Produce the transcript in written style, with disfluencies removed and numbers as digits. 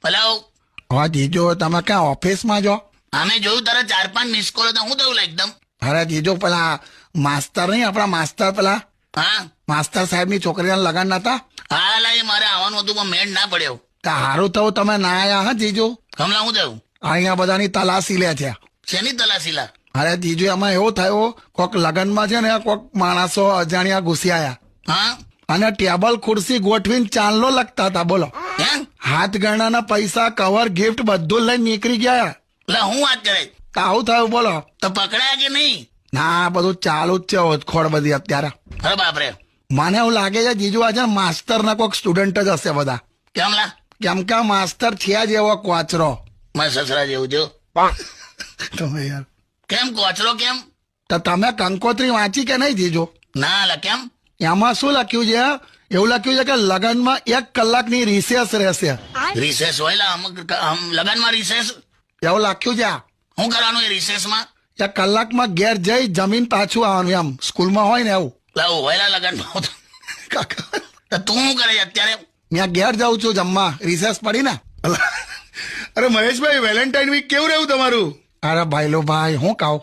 Hello. હા જીજો, તમે ક્યાં ઓફિસમાં છો? અમે જોયું તારા 4-5 મિસ કોલ હતા. હું થયું એકદમ? અરે જીજો, પેલા માસ્તર નહીં, આપણા માસ્તર, પેલા હા માસ્તર સાહેબની છોકરીના લગ્ન નતા? હા લા, એ મારે આવવાનું હતું પણ મેળ ના પડ્યો. તો સારું થયું તમે ના આયા. હા જીજો, હમણાં હું થયું? અહીંયા બધાની તલાશી લે છે. શેની તલાશી લા? અરે જીજો, એમાં એવું થયું, કોક લગ્નમાં છે ને કોક માણસો અજાણ્યા ઘૂસી આયા હા અને ટેબલ ખુરશી ગોઠવીને ચાંદલો લગતા હતા. બોલો, કેમ? હાથ ગણાના પૈસા, કવર, ગિફ્ટ બધું લઈને નીકળી ગયા. લા, હું વાત કરે? તો આવું થયું. બોલો. તો પકડાયા કે નહીં? ના, બધું ચાલુ જ છે ઓળખોડ બધી અત્યારે. અરે બાપરે. મને એવું લાગે છે જીજુ, આજે માસ્તર ના કોઈક સ્ટુડન્ટ જ હશે બધા. કેમ લા? કેમ કે આ માસ્તર છે જ એવો કોચરો. મારા સસરા જેવું જો. તમે યાર, કેમ કોચરો કેમ? તો તમે કંકોત્રી વાંચી કે નહીં જીજુ? ના લા, કેમ? એમાં શું લખ્યું છે? એવું લખ્યું છે કે લગ્નમાં 1 કલાકની રિસેસ રહેશે. રિસેસ હોય લા? લગનમાં રિસેસ? એવું લખ્યું છે. શું કરવાનું એ રિસેસમાં? 1 કલાકમાં ઘેર જઈ જમીન પાછું આવવાનું, એમ સ્કૂલમાં હોય ને એવું. લા, હોય લા લગનમાં? કાકા, તો તું શું કરે છે અત્યારે? ત્યાં ઘેર જાઉં છું જમવા, રિસેસ પડી ને. અરે મહેશભાઈ, વેલેન્ટાઇન વીક કેવું રહ્યું તમારું? અરે ભાઈલો ભાઈ, હું કહું,